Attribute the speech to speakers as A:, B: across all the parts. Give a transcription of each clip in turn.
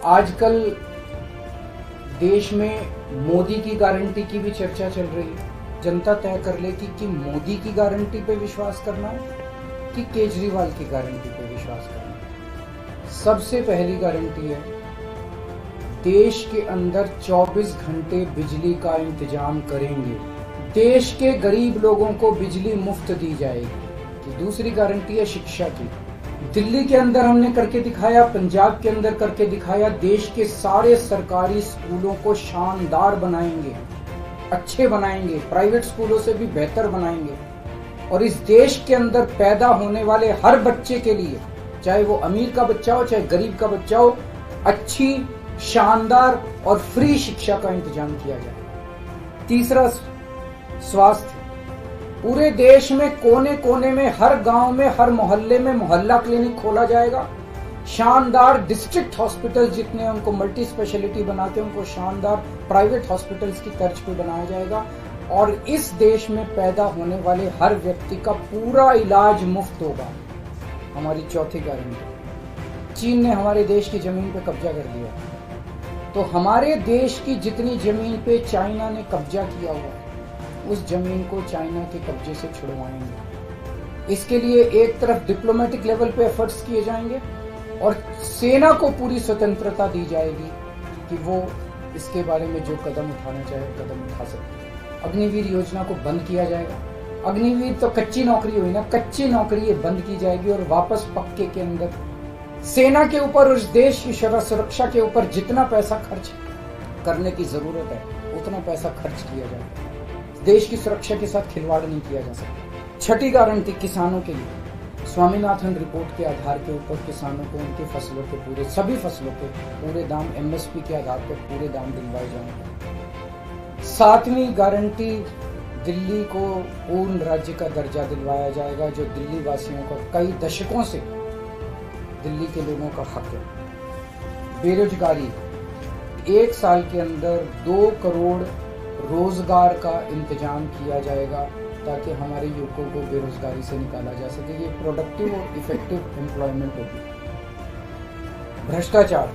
A: आजकल देश में मोदी की गारंटी की भी चर्चा चल रही है। जनता तय कर ले कि मोदी की गारंटी पे विश्वास करना है कि केजरीवाल की गारंटी पे विश्वास करना है। सबसे पहली गारंटी है, देश के अंदर 24 घंटे बिजली का इंतजाम करेंगे, देश के गरीब लोगों को बिजली मुफ्त दी जाएगी। दूसरी गारंटी है शिक्षा की। दिल्ली के अंदर हमने करके दिखाया, पंजाब के अंदर करके दिखाया, देश के सारे सरकारी स्कूलों को शानदार बनाएंगे, अच्छे बनाएंगे, प्राइवेट स्कूलों से भी बेहतर बनाएंगे। और इस देश के अंदर पैदा होने वाले हर बच्चे के लिए, चाहे वो अमीर का बच्चा हो चाहे गरीब का बच्चा हो, अच्छी, शानदार और फ्री शिक्षा का इंतजाम किया जाए। तीसरा, स्वास्थ्य। पूरे देश में कोने कोने में, हर गांव में, हर मोहल्ले में मोहल्ला क्लिनिक खोला जाएगा। शानदार डिस्ट्रिक्ट हॉस्पिटल जितने, उनको मल्टी स्पेशलिटी बना के उनको शानदार प्राइवेट हॉस्पिटल्स की तर्ज पे बनाया जाएगा। और इस देश में पैदा होने वाले हर व्यक्ति का पूरा इलाज मुफ्त होगा। हमारी चौथी गारंटी, चीन ने हमारे देश की जमीन पे कब्जा कर लिया, तो हमारे देश की जितनी जमीन पे चाइना ने कब्जा किया हुआ है, उस जमीन को चाइना के कब्जे से छुड़वाएंगे। इसके लिए एक तरफ डिप्लोमेटिक लेवल पे एफर्ट्स किए जाएंगे और सेना को पूरी स्वतंत्रता दी जाएगी कि वो इसके बारे में जो कदम उठाना चाहे कदम उठा सकते। अग्निवीर योजना को बंद किया जाएगा। अग्निवीर तो कच्ची नौकरी हुई ना, कच्ची नौकरी ये बंद की जाएगी और वापस पक्के के अंदर सेना के ऊपर और इस देश की सुरक्षा के ऊपर जितना पैसा खर्च करने की जरूरत है उतना पैसा खर्च किया जाएगा। देश की सुरक्षा के साथ खिलवाड़ नहीं किया जा सकता। छठी गारंटी, किसानों के लिए स्वामीनाथन रिपोर्ट के आधार के ऊपर किसानों को उनकी फसलों के पूरे, सभी फसलों के पूरे दाम एमएसपी के आधार पर पूरे दाम दिलवाए जाएंगे। सातवीं गारंटी, दिल्ली को पूर्ण राज्य का दर्जा दिलवाया जाएगा, जो दिल्ली वासियों का कई दशकों से दिल्ली के लोगों का हक है। बेरोजगारी, 1 साल के अंदर 2 करोड़ रोजगार का इंतजाम किया जाएगा ताकि हमारे युवकों को बेरोजगारी से निकाला जा सके। ये प्रोडक्टिव और इफेक्टिव एम्प्लॉयमेंट होगी। भ्रष्टाचार,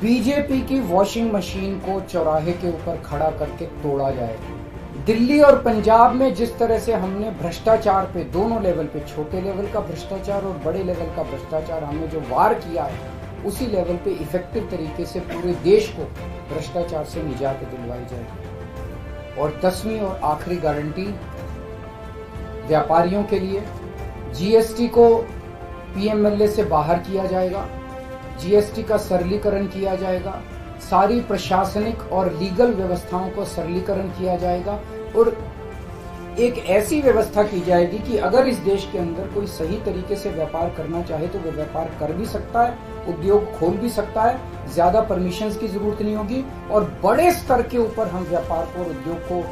A: बीजेपी की वॉशिंग मशीन को चौराहे के ऊपर खड़ा करके तोड़ा जाएगा। दिल्ली और पंजाब में जिस तरह से हमने भ्रष्टाचार पे, दोनों लेवल पे, छोटे लेवल का भ्रष्टाचार और बड़े लेवल का भ्रष्टाचार हमने जो वार किया है, उसी लेवल पे इफेक्टिव तरीके से पूरे देश को भ्रष्टाचार से निजात दिलवाई जाएगी। और 10वीं और आखिरी गारंटी, व्यापारियों के लिए जीएसटी को पीएमएलए से बाहर किया जाएगा, जीएसटी का सरलीकरण किया जाएगा, सारी प्रशासनिक और लीगल व्यवस्थाओं को सरलीकरण किया जाएगा और एक ऐसी व्यवस्था की जाएगी कि अगर इस देश के अंदर कोई सही तरीके से व्यापार करना चाहे तो वो व्यापार कर भी सकता है, उद्योग खोल भी सकता है, ज्यादा परमिशंस की जरूरत नहीं होगी और बड़े स्तर के ऊपर हम व्यापार को और उद्योग को,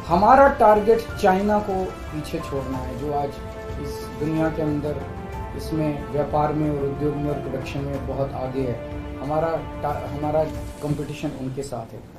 A: हमारा टारगेट चाइना को पीछे छोड़ना है, जो आज इस दुनिया के अंदर इसमें व्यापार में और उद्योग में और प्रोडक्शन में बहुत आगे है। हमारा कंपटीशन उनके साथ है।